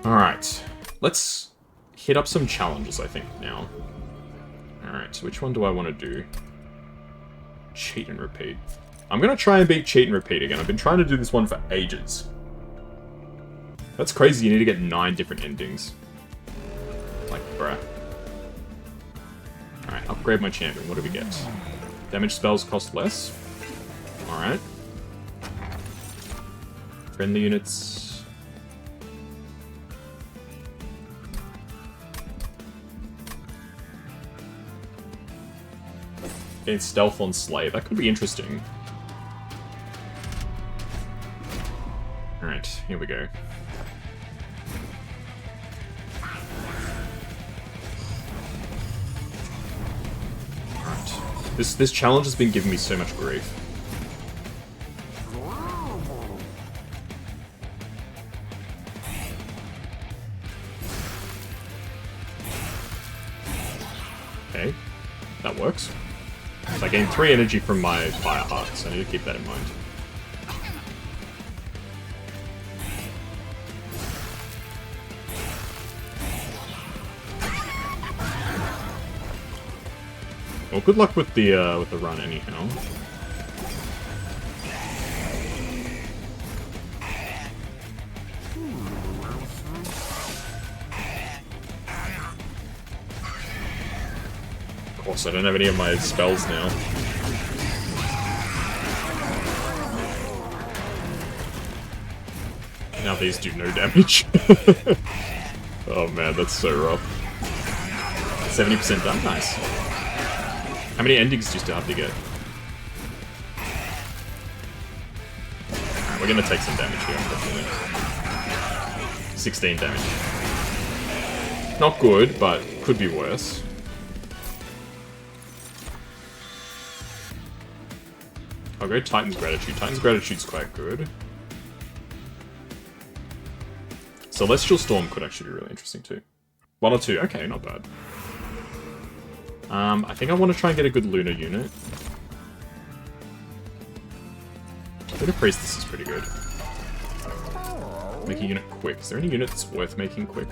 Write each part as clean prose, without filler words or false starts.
Alright. Let's hit up some challenges, I think, now. Alright, so which one do I want to do? Cheat and repeat. I'm gonna try and beat cheat and repeat again. I've been trying to do this one for ages. That's crazy, you need to get 9 different endings. Like, bruh. Alright, upgrade my champion. What do we get? Damage spells cost less. Alright. Friendly units. Gain stealth on Slay. That could be interesting. Alright, here we go. Alright. This challenge has been giving me so much grief. Okay, that works. So I gain 3 energy from my Fire Heart, so I need to keep that in mind. Well, good luck with the run, anyhow. Of course, I don't have any of my spells now. Now these do no damage. Oh man, that's so rough. 70% done, nice. How many endings do you still have to get? Alright, we're gonna take some damage here, unfortunately. 16 damage. Not good, but could be worse. I'll go Titan's Gratitude. Titan's Gratitude's quite good. Celestial Storm could actually be really interesting too. 1 or 2, okay, not bad. I think I want to try and get a good Lunar unit. Lunar Priestess is pretty good. Make a unit quick. Is there any unit that's worth making quick?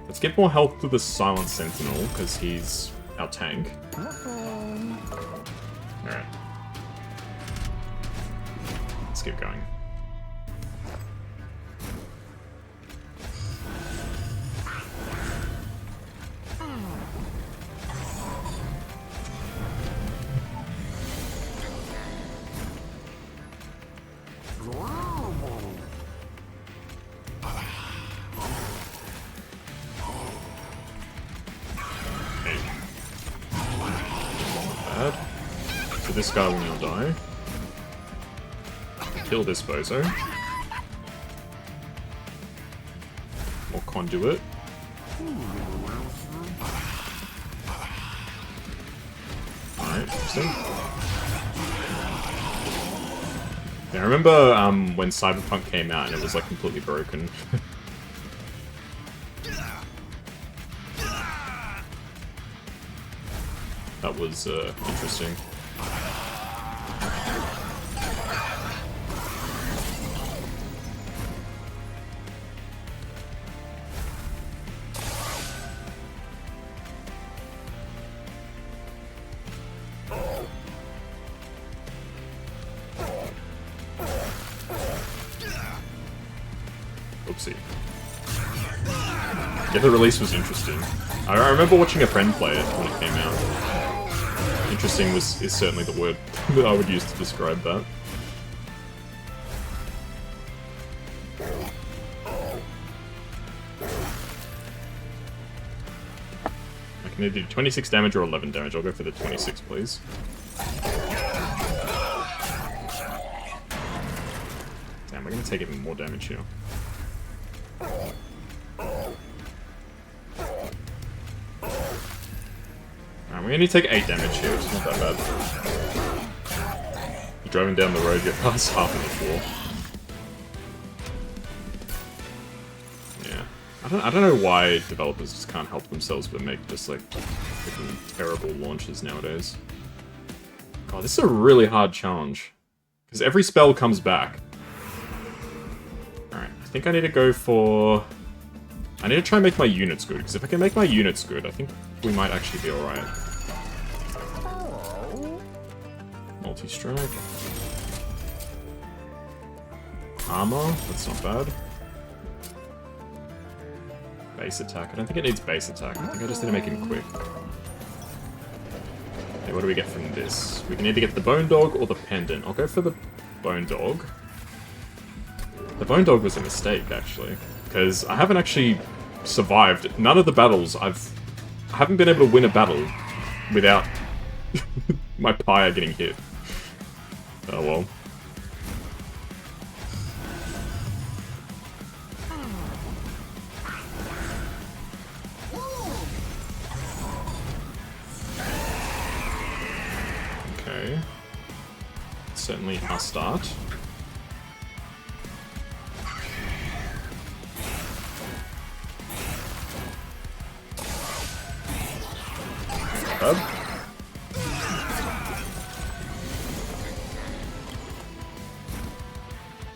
Let's get more health to the Silent Sentinel, because he's our tank. Alright. Let's keep going. So this guy will now die. Kill this bozo. More conduit. Alright, interesting. Yeah, I remember when Cyberpunk came out and it was like completely broken. That was interesting. Oopsie. Yeah, the release was interesting. I remember watching a friend play it when it came out. Interesting is certainly the word that I would use to describe that. I can either do 26 damage or 11 damage. I'll go for the 26, please. Damn, we're gonna take even more damage here. Alright, we only take 8 damage here, which is not that bad. You're driving down the road, get past half of the floor. Yeah. I don't know why developers just can't help themselves but make just like freaking terrible launches nowadays. God, this is a really hard challenge. Because every spell comes back. Alright, think I need to go for... I need to try and make my units good, because if I can make my units good, I think we might actually be alright. Multi-strike. Armor, that's not bad. Base attack, I don't think it needs base attack, I think I just need to make him quick. Okay, what do we get from this? We can either get the Bone Dog or the Pendant. I'll go for the Bone Dog. The Bone Dog was a mistake, actually. Because I haven't actually survived. None of the battles I haven't been able to win a battle without my pyre getting hit. Oh well. Okay. Certainly a start.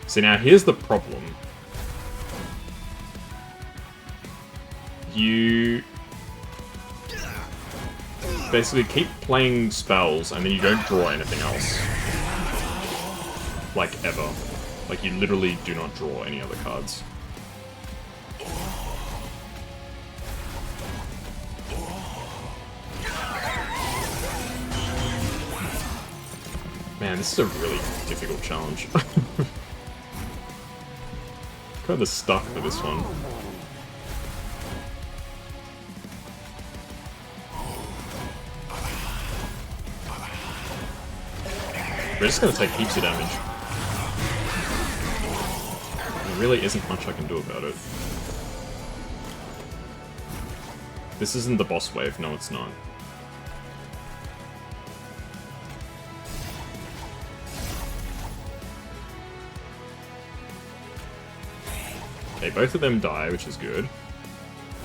So now here's the problem. You basically keep playing spells and then you don't draw anything else. Like ever. Like you literally do not draw any other cards. Man, this is a really difficult challenge. Kinda stuck for this one. We're just gonna take heaps of damage. There really isn't much I can do about it. This isn't the boss wave, no it's not. Okay, both of them die, which is good.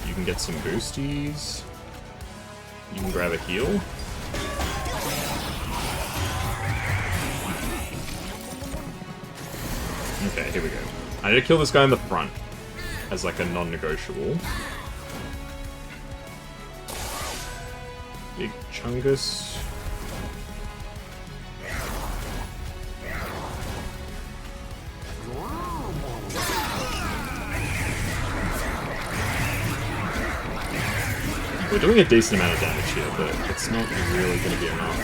You can get some boosties. You can grab a heal. Okay, here we go. I need to kill this guy in the front as like a non-negotiable. Big Chungus. We're doing a decent amount of damage here, but it's not really going to be enough.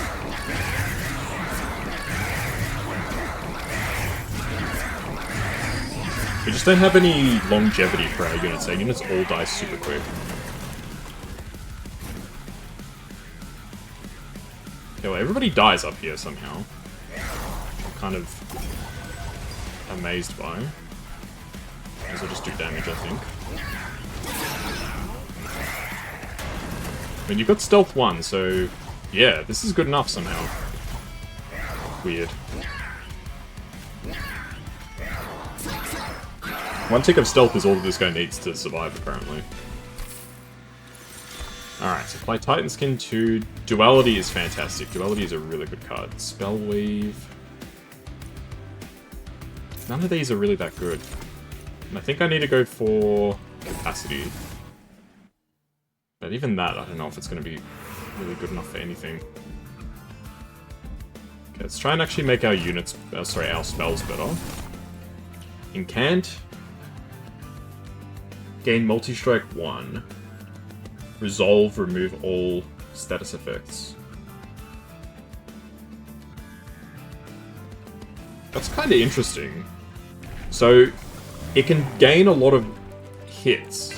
We just don't have any longevity for our units. Our units all die super quick. Okay, well, everybody dies up here somehow. I'm kind of amazed by. Because I'll just do damage, I think. I mean, you've got Stealth 1, so yeah, this is good enough somehow. Weird. One tick of Stealth is all that this guy needs to survive, apparently. Alright, so play Titan Skin 2. Duality is fantastic. Duality is a really good card. Spell Weave. None of these are really that good. And I think I need to go for Capacity. But even that, I don't know if it's going to be really good enough for anything. Okay, let's try and actually make our units, our spells better. Incant. Gain multi-strike 1. Resolve, remove all status effects. That's kind of interesting. So, it can gain a lot of hits.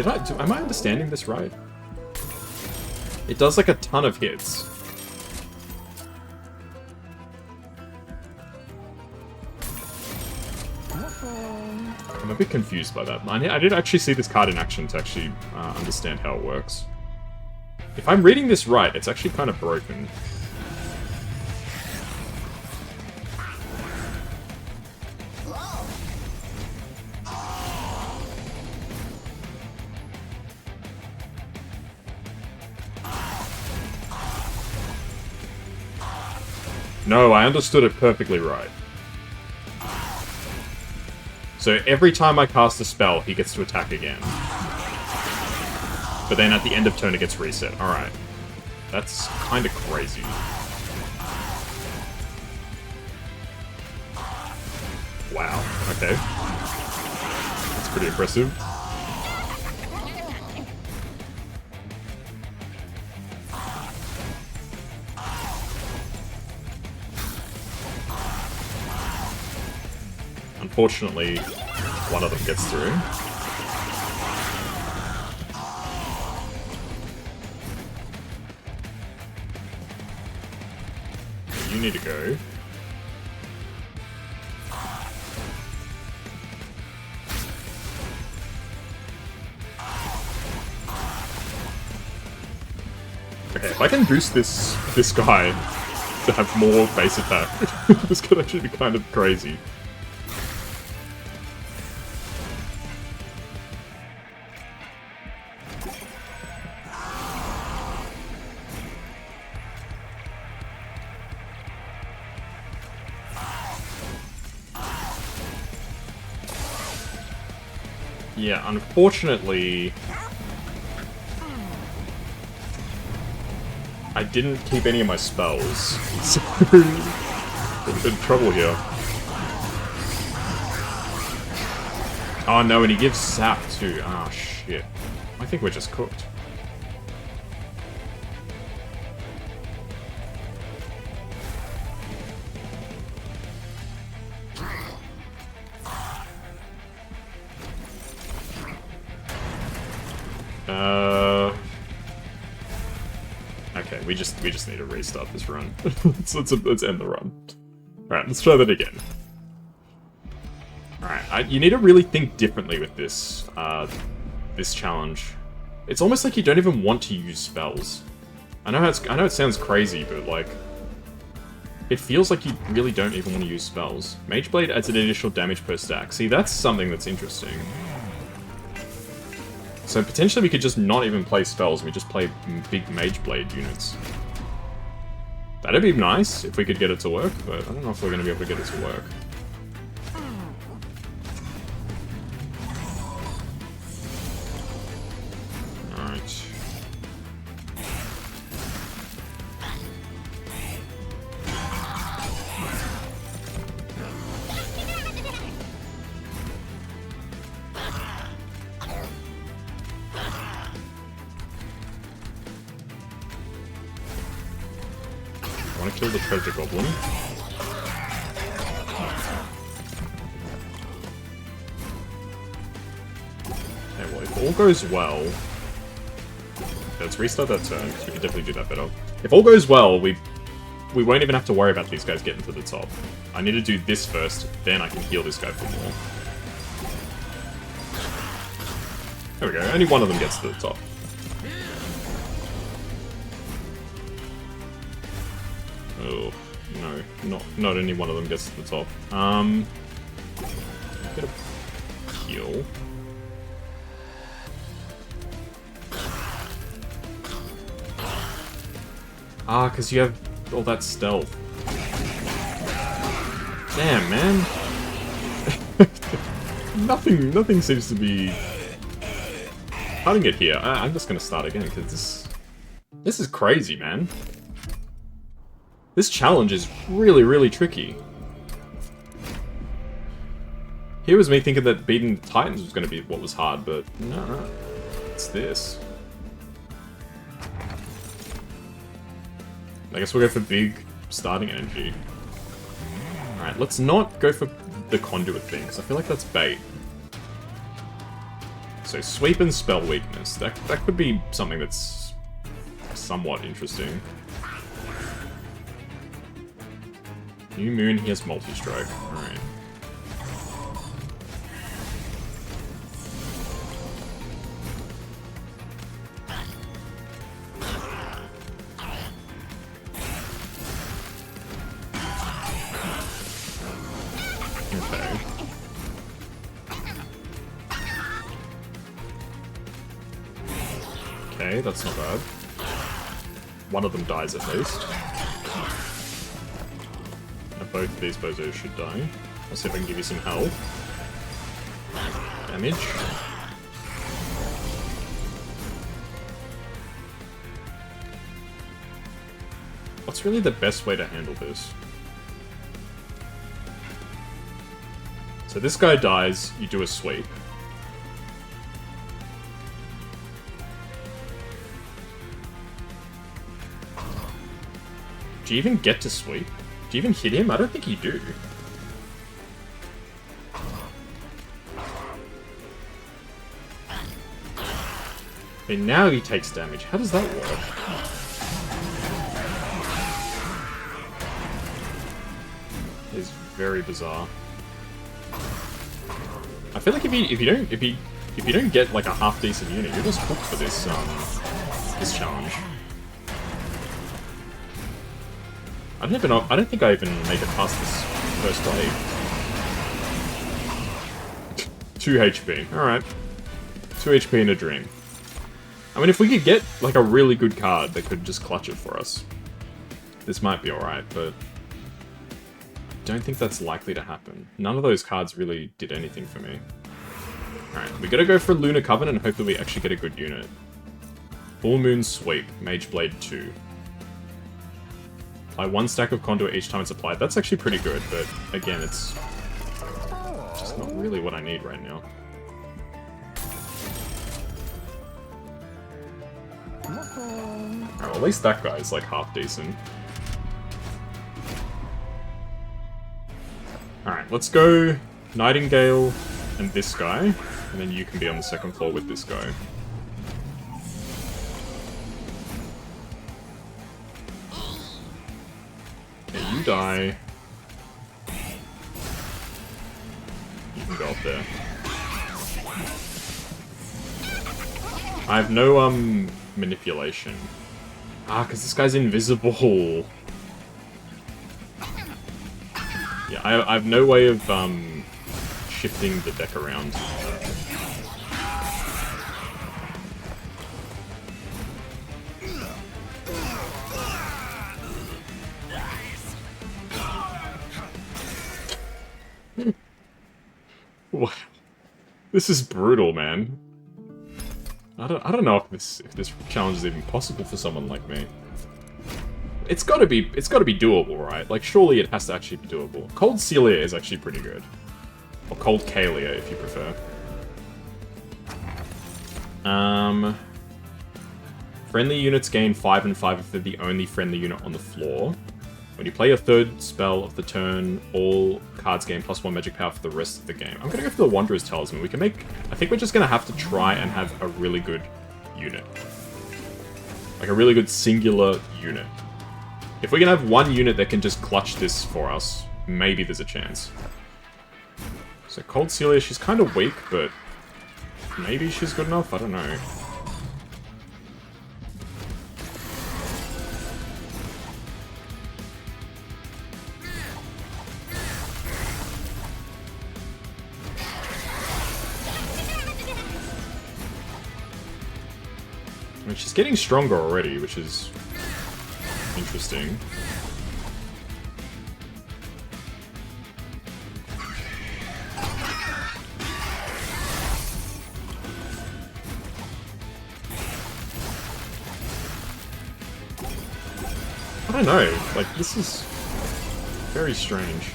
Am I understanding this right? It does like a ton of hits. I'm a bit confused by that. I did actually see this card in action to actually understand how it works. If I'm reading this right, it's actually kind of broken. No, I understood it perfectly right. So every time I cast a spell, he gets to attack again. But then at the end of turn, it gets reset. Alright. That's kind of crazy. Wow. Okay. That's pretty impressive. Unfortunately, one of them gets through. You need to go. Okay, if I can boost this guy to have more base attack, this could actually be kind of crazy. Yeah, unfortunately, I didn't keep any of my spells, so I'm in trouble here. Oh no, and he gives sap too. Ah, shit. I think we're just cooked. Okay, we just need to restart this run. let's end the run. Alright, let's try that again. Alright, you need to really think differently with this, this challenge. It's almost like you don't even want to use spells. I know it sounds crazy, but like, it feels like you really don't even want to use spells. Mageblade adds an additional damage per stack. See, that's something that's interesting. So potentially we could just not even play spells, we just play big Mageblade units. That'd be nice if we could get it to work, but I don't know if we're going to be able to get it to work. Alright. I want to kill the treasure goblin. Okay, well, if all goes well... Let's restart that turn, because we can definitely do that better. If all goes well, we won't even have to worry about these guys getting to the top. I need to do this first, then I can heal this guy for more. There we go, only one of them gets to the top. Oh, no, not any one of them gets to the top. Get a heal. Ah, because you have all that stealth. Damn, man. nothing seems to be cutting it here. I'm just gonna start again, because this is crazy, man. This challenge is really, really tricky. Here was me thinking that beating the Titans was going to be what was hard, but no, it's this. I guess we'll go for big starting energy. Alright, let's not go for the conduit thing, because I feel like that's bait. So sweep and spell weakness. That could be something that's somewhat interesting. New Moon, he has multi-strike. Alright. Okay. Okay, that's not bad. One of them dies at least. Both of these bozos should die. I'll see if I can give you some health. Damage. What's really the best way to handle this? So this guy dies, you do a sweep. Do you even get to sweep? Do you even hit him? I don't think you do. Okay, now he takes damage. How does that work? It's very bizarre. I feel like if you don't get like a half decent unit, you're just hooked for this this challenge. I don't think I even make it past this first wave. 2 HP. Alright. 2 HP in a dream. I mean, if we could get like a really good card that could just clutch it for us, this might be alright, but I don't think that's likely to happen. None of those cards really did anything for me. Alright, we gotta go for Lunar Covenant and hopefully we actually get a good unit. Full Moon Sweep, Mage Blade 2. Apply 1 stack of Conduit each time it's applied. That's actually pretty good, but again, it's just not really what I need right now. Alright, well, at least that guy's like half decent. Alright, let's go Nightingale and this guy, and then you can be on the second floor with this guy. Okay, you die. You can go up there. I have no, manipulation. Ah, because this guy's invisible. Yeah, I have no way of, shifting the deck around. Wow. This is brutal, man. I don't know if this challenge is even possible for someone like me. It's gotta be doable, right? Like, surely it has to actually be doable. Cold Celia is actually pretty good. Or Cold Kalia, if you prefer. Friendly units gain 5 and 5 if they're the only friendly unit on the floor. When you play a third spell of the turn, all cards gain +1 magic power for the rest of the game. I'm gonna go for the Wanderer's Talisman. We can make... I think we're just gonna have to try and have a really good unit. Like a really good singular unit. If we can have one unit that can just clutch this for us, maybe there's a chance. So Cold Celia, she's kind of weak, but maybe she's good enough? I don't know. I mean, she's getting stronger already, which is interesting. I don't know, like, this is very strange.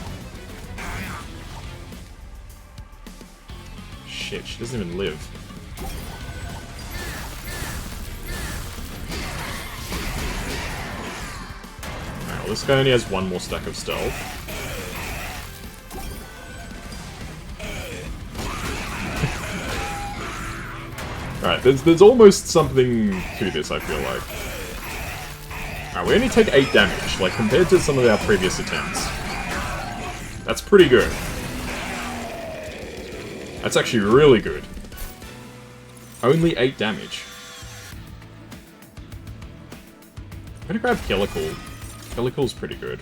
Shit, she doesn't even live. Alright, well, this guy only has 1 more stack of stealth. Alright, there's almost something to this, I feel like. Alright, we only take 8 damage, like, compared to some of our previous attempts. That's pretty good. That's actually really good. Only 8 damage. I'm gonna grab Helical. Helical's pretty good.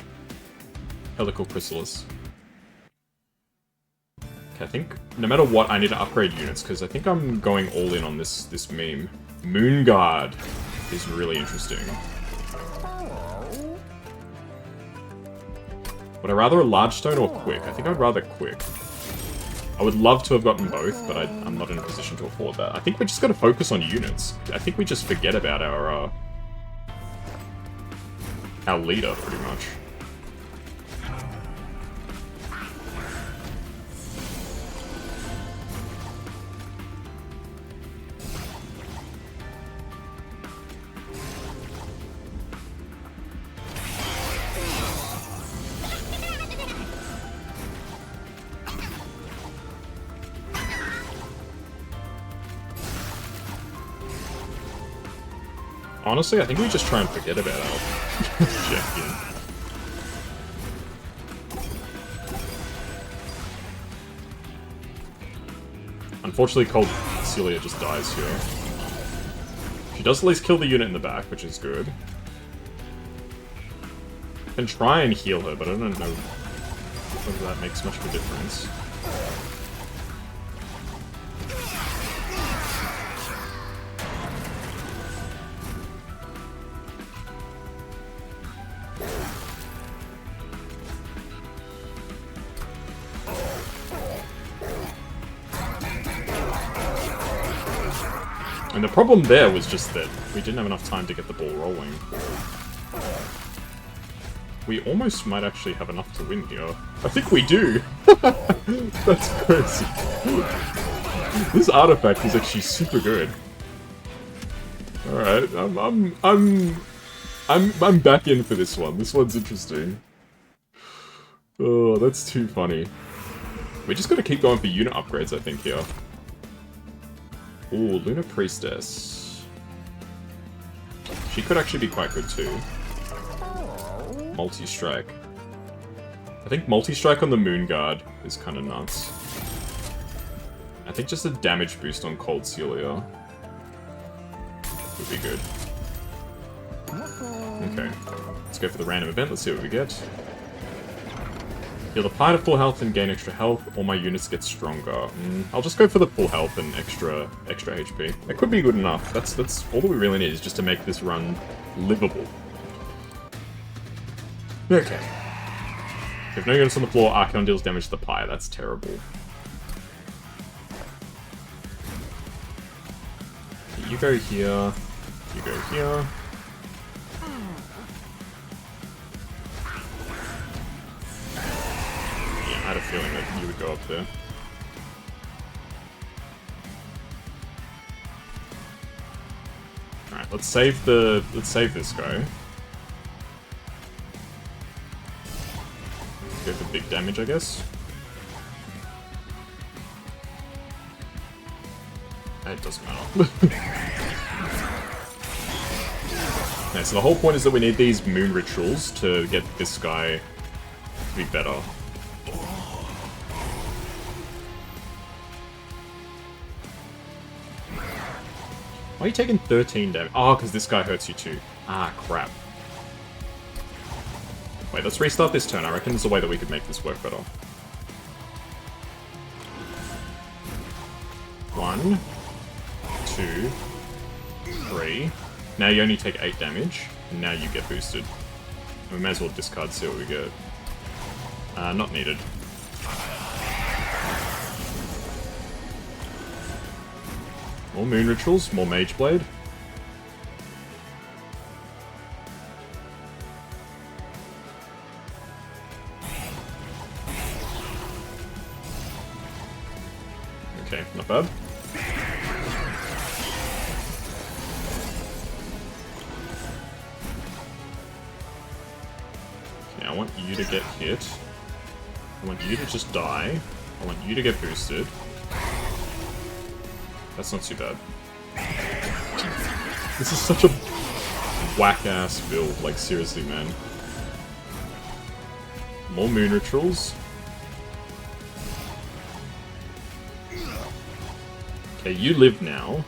Helical Chrysalis. Okay, I think no matter what, I need to upgrade units, because I think I'm going all in on this meme. Moon Guard is really interesting. Would I rather a large stone or quick? I think I'd rather quick. I would love to have gotten both, but I'm not in a position to afford that. I think we just gotta focus on units. I think we just forget about our leader, pretty much. Honestly, I think we just try and forget about our check-in. Unfortunately, Cold Celia just dies here. She does at least kill the unit in the back, which is good. I can try and heal her, but I don't know whether that makes much of a difference. And the problem there was just that we didn't have enough time to get the ball rolling. We almost might actually have enough to win here. I think we do! That's crazy. This artifact is actually super good. Alright, I'm back in for this one. This one's interesting. Oh, that's too funny. We just gotta keep going for unit upgrades, I think, here. Ooh, Lunar Priestess. She could actually be quite good too. Multi-strike. I think multi-strike on the Moon Guard is kind of nuts. I think just a damage boost on Cold Celia would be good. Okay, let's go for the random event. Let's see what we get. Heal the player to full health and gain extra health. All my units get stronger. I'll just go for the full health and extra HP. That could be good enough. That's all that we really need is just to make this run livable. Okay. If no units on the floor, Archon deals damage to the player. That's terrible. You go here. You go here. I had a feeling that you would go up there. Alright, let's save this guy. Go for big damage, I guess. It doesn't matter. Okay, so the whole point is that we need these moon rituals to get this guy to be better. Why are you taking 13 damage? Oh, because this guy hurts you too. Ah, crap. Wait, let's restart this turn. I reckon there's a way that we could make this work better. 1, 2, 3. Now you only take 8 damage, and now you get boosted. We may as well discard, see what we get. Not needed. More Moon Rituals, more Mage Blade. Okay, not bad. Okay, I want you to get hit. I want you to just die. I want you to get boosted. That's not too bad. This is such a whack-ass build, like seriously, man. More Moon Rituals. Okay, you live now.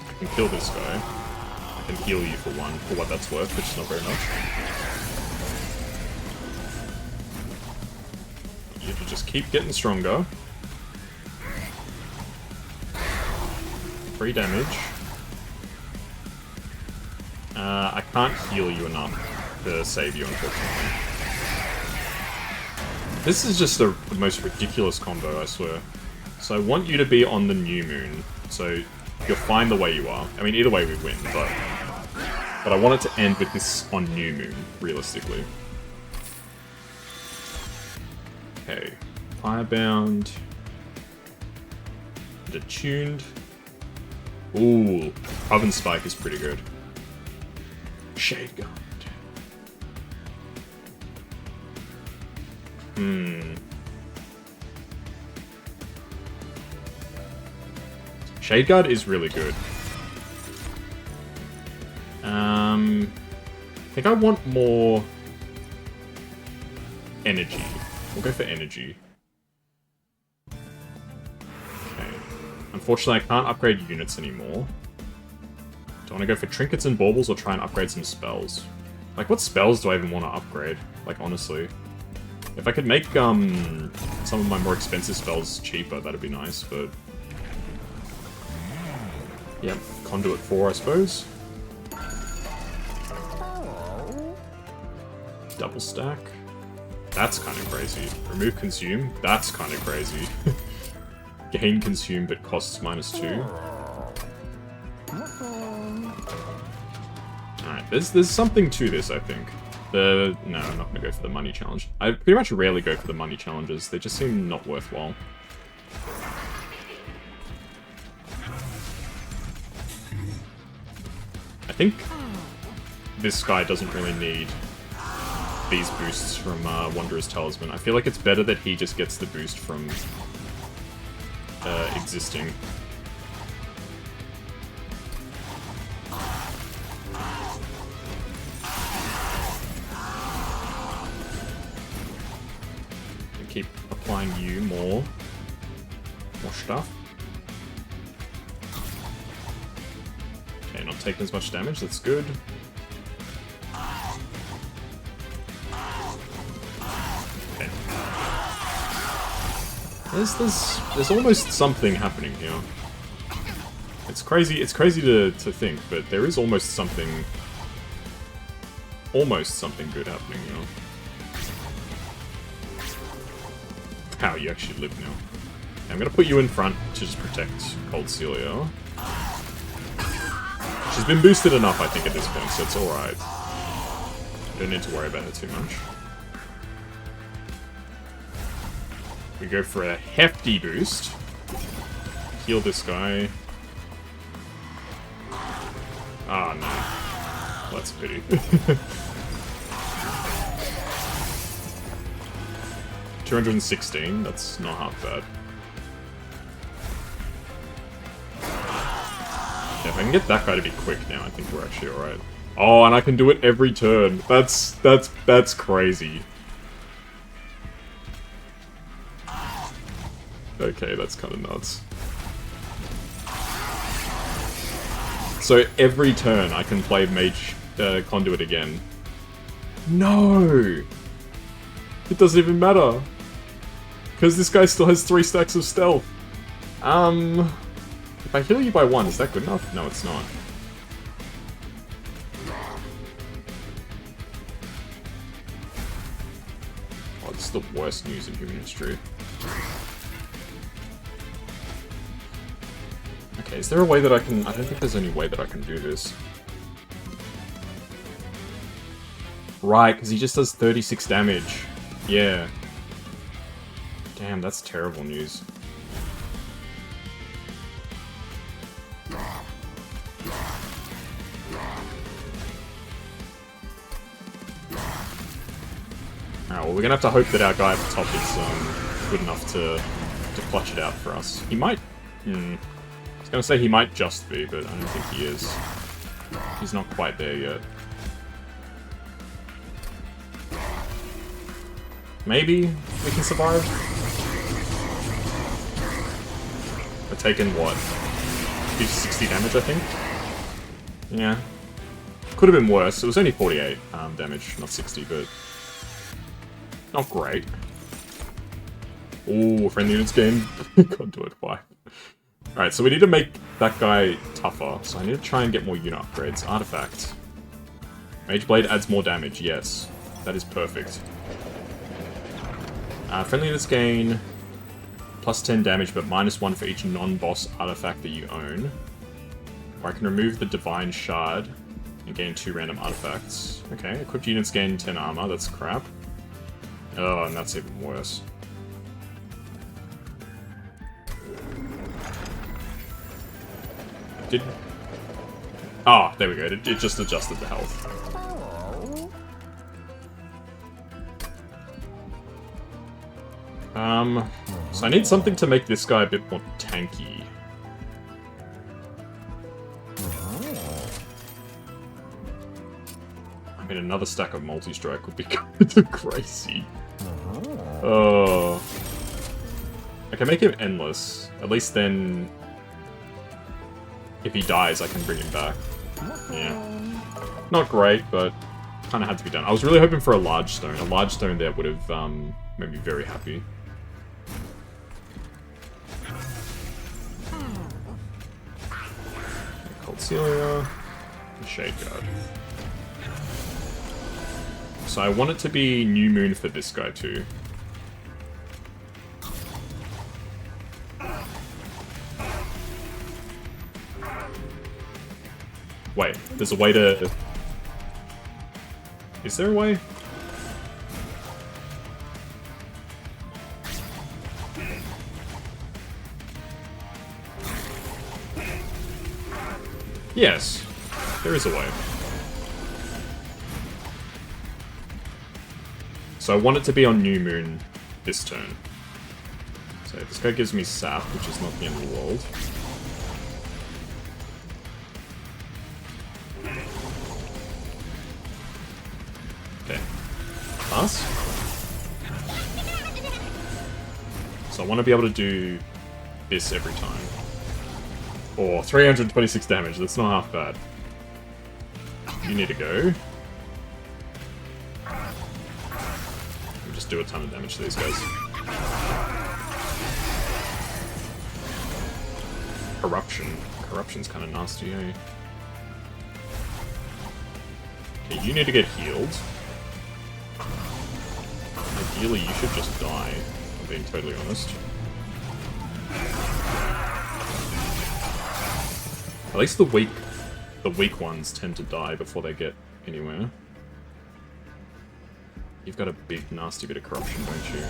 I can kill this guy. I can heal you for one, for what that's worth, which is not very much. You have to just keep getting stronger. 3 damage. I can't heal you enough to save you, unfortunately. This is just the most ridiculous combo, I swear. So I want you to be on the new moon, so you're fine the way you are. I mean, either way we win, but I want it to end with this on new moon, realistically. Okay, Firebound. Attuned. Ooh, Oven Spike is pretty good. Shade Guard. Shade Guard is really good. I think I want more energy. We'll go for energy. Okay. Unfortunately, I can't upgrade units anymore. Do I want to go for trinkets and baubles or try and upgrade some spells? Like, what spells do I even want to upgrade? Like, honestly. If I could make some of my more expensive spells cheaper, that'd be nice, but... Yep, Conduit 4, I suppose. Double stack. That's kind of crazy. Remove Consume. That's kind of crazy. Gain Consume, but costs -2. Alright, there's something to this, I think. No, I'm not going to go for the money challenge. I pretty much rarely go for the money challenges. They just seem not worthwhile. I think this guy doesn't really need these boosts from Wanderer's Talisman. I feel like it's better that he just gets the boost from existing. Keep applying you more stuff. Okay, not taking as much damage, that's good. Okay. There's almost something happening here. It's crazy to think, but there is almost something good happening here. How you actually live now. Okay, I'm gonna put you in front to just protect Cold Celia. She's been boosted enough, I think, at this point, so it's alright. Don't need to worry about her too much. We go for a hefty boost. Heal this guy. Ah, no. That's a pity. 216, that's not half bad. Yeah, if I can get that guy to be quick now, I think we're actually alright. Oh, and I can do it every turn. That's crazy. Okay, that's kind of nuts. So every turn I can play Mage Conduit again. No! It doesn't even matter. Because this guy still has 3 stacks of stealth. If I heal you by 1, is that good enough? No, it's not. Oh, this is the worst news in human history. Okay, is there a way that I can... I don't think there's any way that I can do this. Right, because he just does 36 damage. Yeah. Damn, that's terrible news. Alright, well, we're gonna have to hope that our guy at the top is good enough to clutch it out for us. He might... I was gonna say he might just be, but I don't think he is. He's not quite there yet. Maybe we can survive? We're taking, what? 60 damage, I think? Yeah. Could have been worse. It was only 48 damage, not 60, but... not great. Ooh, friendly units game. Can't do it, why? Alright, so we need to make that guy tougher, so I need to try and get more unit upgrades. Artifact. Mage Blade adds more damage, yes. That is perfect. Friendliness gain, plus 10 damage, but minus 1 for each non-boss artifact that you own. Or I can remove the Divine Shard and gain 2 random artifacts. Okay, equipped units gain 10 armor, that's crap. Oh, and that's even worse. Oh, there we go, it just adjusted the health. So I need something to make this guy a bit more tanky. I mean, another stack of multi-strike would be kind of crazy. Oh. I can make him endless. At least then, if he dies, I can bring him back. Yeah. Not great, but kind of had to be done. I was really hoping for a large stone. A large stone there would have made me very happy. Cold Celia, and Shade Guard. So I want it to be New Moon for this guy too. Wait, there's a way to... Is there a way? Yes, there is a way. So I want it to be on New Moon this turn. So this guy gives me sap, which is not the end of the world. Okay. Pass. So I want to be able to do this every time. Or 326 damage, that's not half bad. You need to go. We'll just do a ton of damage to these guys. Corruption. Corruption's kind of nasty, eh? Okay, you need to get healed. Ideally, you should just die, if I'm being totally honest. At least the weak ones tend to die before they get anywhere. You've got a big, nasty bit of corruption, don't you?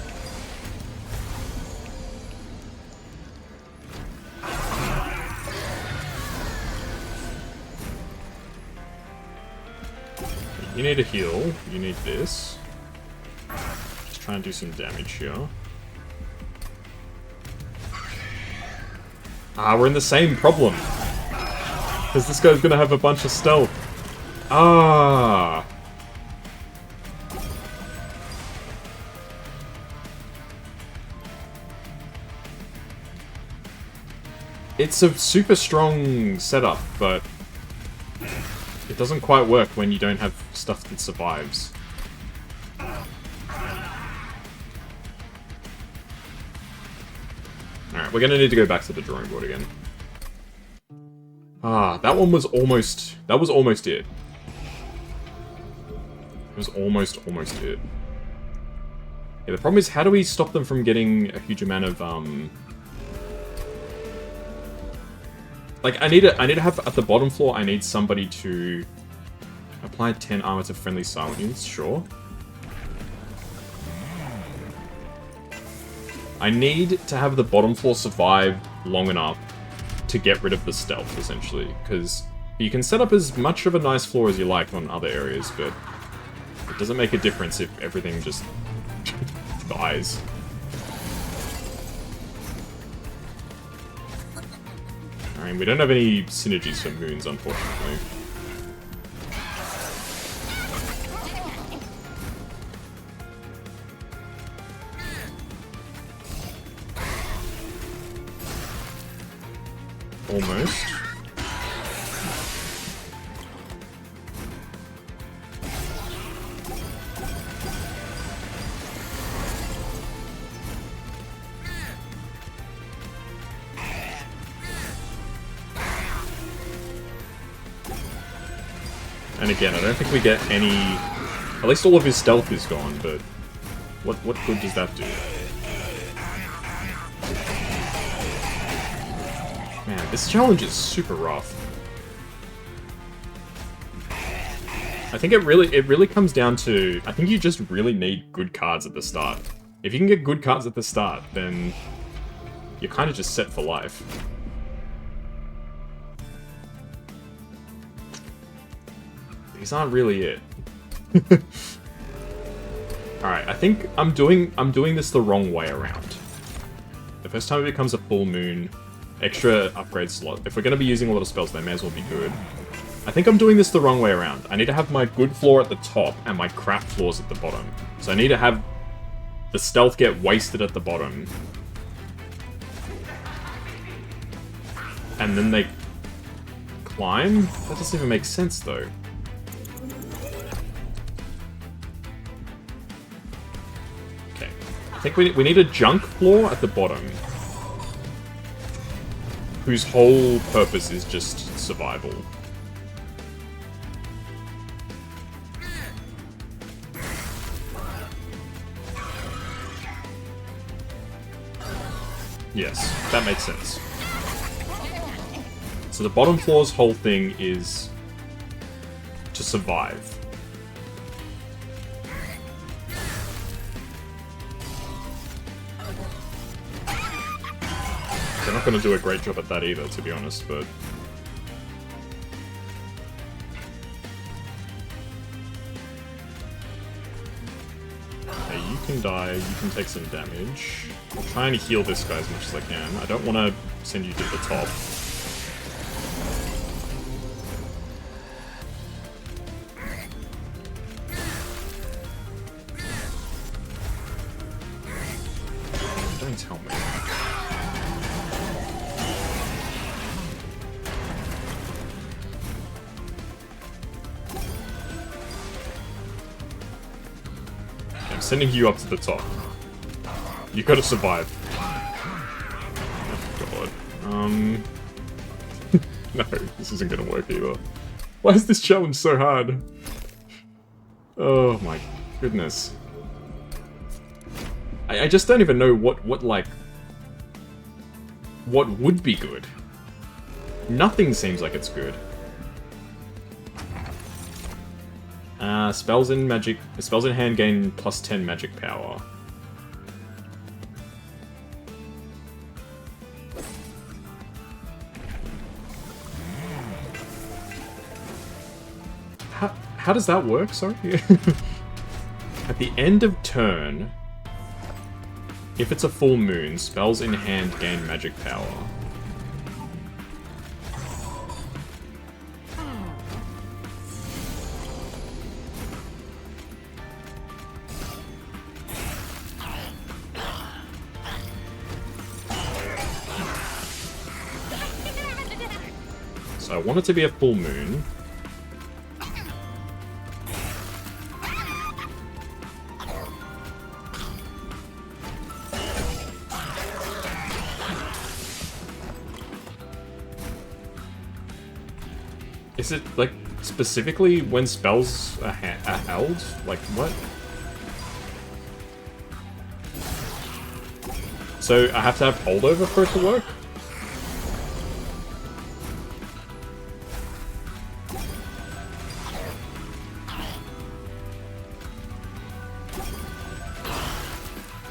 You need a heal. You need this. Just try and do some damage here. Ah, we're in the same problem. Because this guy's gonna have a bunch of stealth. Ah. It's a super strong setup, but it doesn't quite work when you don't have stuff that survives. Alright, we're gonna need to go back to the drawing board again. Ah, that one was almost... That was almost it. It was almost it. Yeah, the problem is, how do we stop them from getting a huge amount of, Like, I need to have, at the bottom floor, I need somebody to apply 10 armor to friendly silent units, sure. I need to have the bottom floor survive long enough to get rid of the stealth, essentially, because you can set up as much of a nice floor as you like on other areas, but it doesn't make a difference if everything just dies. I mean, we don't have any synergies for moons, unfortunately. Almost. And again, I don't think we get any... At least all of his stealth is gone, but... What good does that do? Man, this challenge is super rough. I think it really comes down to... I think you just really need good cards at the start. If you can get good cards at the start, then you're kind of just set for life. These aren't really it. Alright, I think I'm doing this the wrong way around. The first time it becomes a full moon, extra upgrade slot. If we're going to be using a lot of spells, they may as well be good. I think I'm doing this the wrong way around. I need to have my good floor at the top and my crap floors at the bottom. So I need to have the stealth get wasted at the bottom. And then they climb? That doesn't even make sense, though. Okay. I think we need a junk floor at the bottom. Whose whole purpose is just survival. Yes, that makes sense. So the bottom floor's whole thing is to survive. They're not going to do a great job at that either, to be honest, but... Okay, you can die, you can take some damage. I'll try and heal this guy as much as I can. I don't want to send you to the top. Don't tell me. Okay, I'm sending you up to the top. You gotta survive. Oh god. No, this isn't gonna work either. Why is this challenge so hard? Oh my goodness. I just don't even know what would be good. Nothing seems like it's good. Spells in hand gain plus 10 magic power. How does that work? Sorry? At the end of turn, if it's a full moon, spells in hand gain magic power. So I want it to be a full moon. Is it, like, specifically when spells are held? Like, what? So, I have to have holdover for it to work?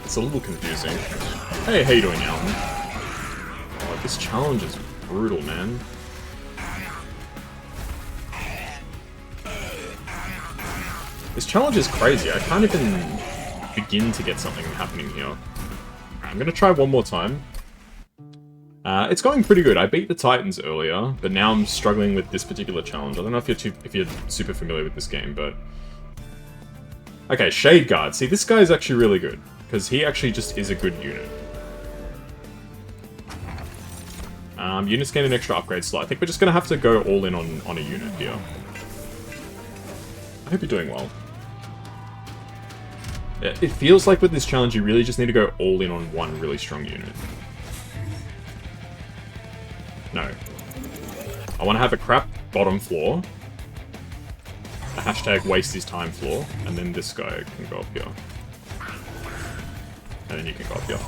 It's a little confusing. Hey, how you doing, Alan? Oh, this challenge is brutal, man. This challenge is crazy. I can't even begin to get something happening here. I'm gonna try one more time. It's going pretty good. I beat the Titans earlier, but now I'm struggling with this particular challenge. I don't know if you're super familiar with this game, but... Okay, Shade Guard. See, this guy is actually really good, because he actually just is a good unit. Units gain an extra upgrade slot. I think we're just gonna have to go all in on a unit here. I hope you're doing well. Yeah, it feels like with this challenge you really just need to go all in on one really strong unit. No. I want to have a crap bottom floor. hashtag waste his time floor, and then this guy can go up here. And then you can go up here.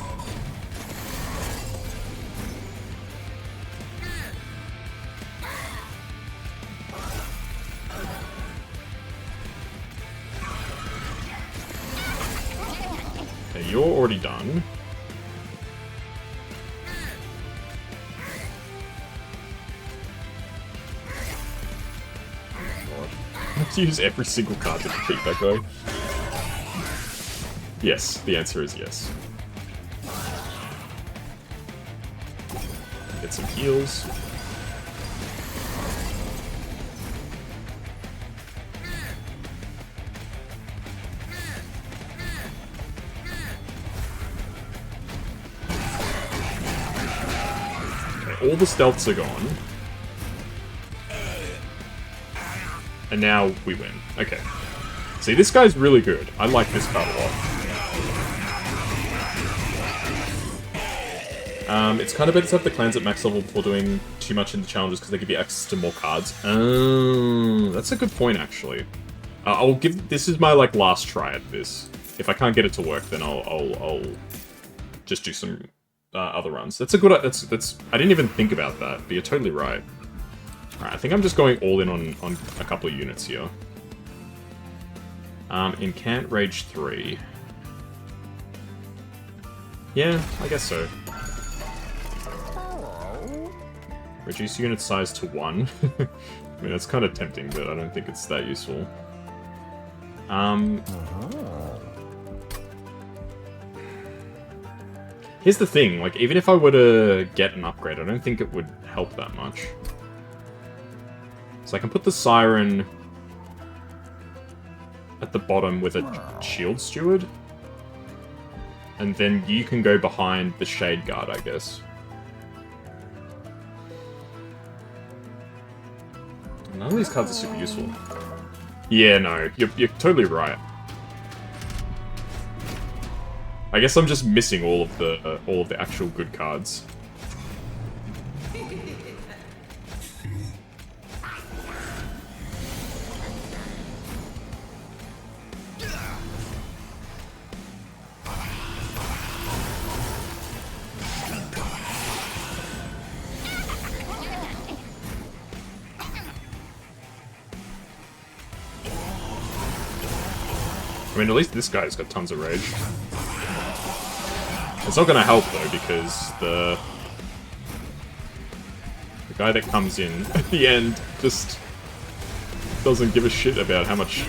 Okay, you're already done. I have to use every single card to defeat that guy. Yes, the answer is yes. Get some heals. Okay, all the stealths are gone. And now we win. Okay. See, this guy's really good. I like this card a lot. It's kind of better to have the clans at max level before doing too much in the challenges because they give you access to more cards. Oh, that's a good point, actually. I'll give... This is my, like, last try at this. If I can't get it to work, then I'll just do some other runs. That's a good... That's... I didn't even think about that, but you're totally right. Alright, I think I'm just going all in on a couple of units here. Incant Rage 3. Yeah, I guess so. Reduce unit size to 1. I mean, that's kind of tempting, but I don't think it's that useful. Here's the thing, like, even if I were to get an upgrade, I don't think it would help that much. So I can put the Siren at the bottom with a Shield Steward. And then you can go behind the Shade Guard, I guess. None of these cards are super useful. Yeah, no, you're totally right. I guess I'm just missing all of the actual good cards. I mean, at least this guy's got tons of rage. It's not going to help, though, because the guy that comes in at the end just doesn't give a shit about how much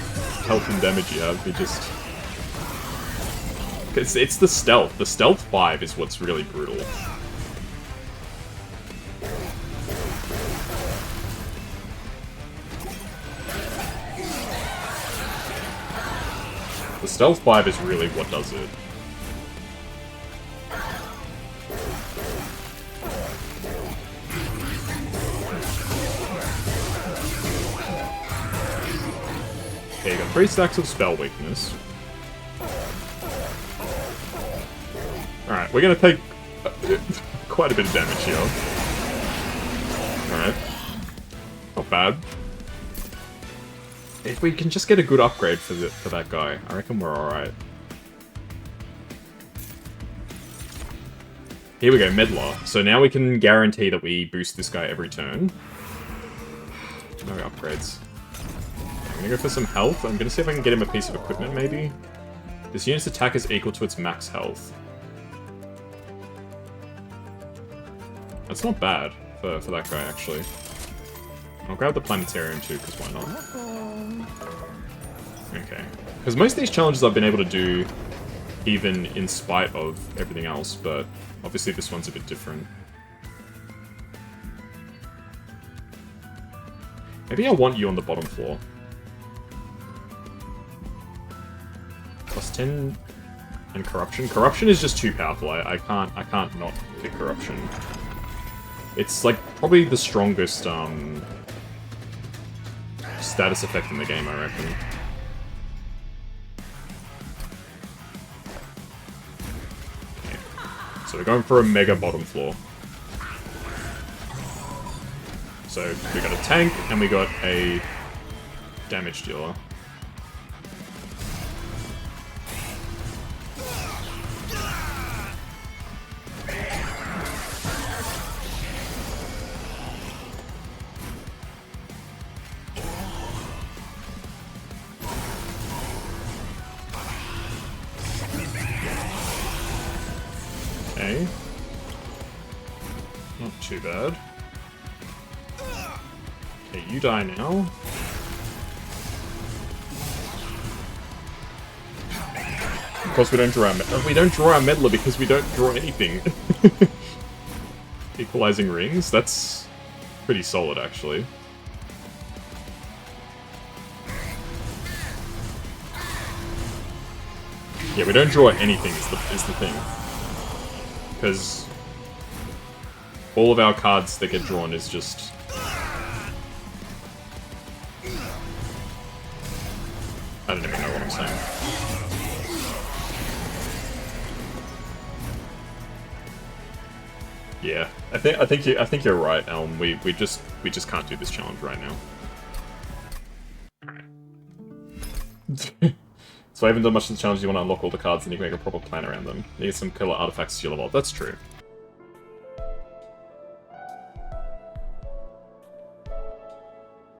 health and damage you have. He just... It's the stealth. The stealth 5 is what's really brutal. The stealth 5 is really what does it. Okay, you got 3 stacks of spell weakness. Alright, we're gonna take quite a bit of damage here. Alright. Not bad. If we can just get a good upgrade for that guy, I reckon we're alright. Here we go, Meddler. So now we can guarantee that we boost this guy every turn. No upgrades. I'm gonna go for some health. I'm gonna see if I can get him a piece of equipment, maybe. This unit's attack is equal to its max health. That's not bad for that guy, actually. I'll grab the Planetarium too, because why not? Okay. Because most of these challenges I've been able to do even in spite of everything else, but obviously this one's a bit different. Maybe I want you on the bottom floor. Plus 10 and Corruption. Corruption is just too powerful. I can't not pick Corruption. It's like probably the strongest status effect in the game, I reckon. Okay. So we're going for a mega bottom floor. So we got a tank and we got a damage dealer. Not too bad. Okay, you die now. Of course, we don't draw our meddler because we don't draw anything. Equalizing rings? That's pretty solid, actually. Yeah, we don't draw anything is the thing. Because all of our cards that get drawn is just... I don't even know what I'm saying. Yeah, I think you're right, Elm. We just can't do this challenge right now. So I haven't done much of the challenge. You want to unlock all the cards, and you can make a proper plan around them. You get some killer artifacts to your level up. That's true.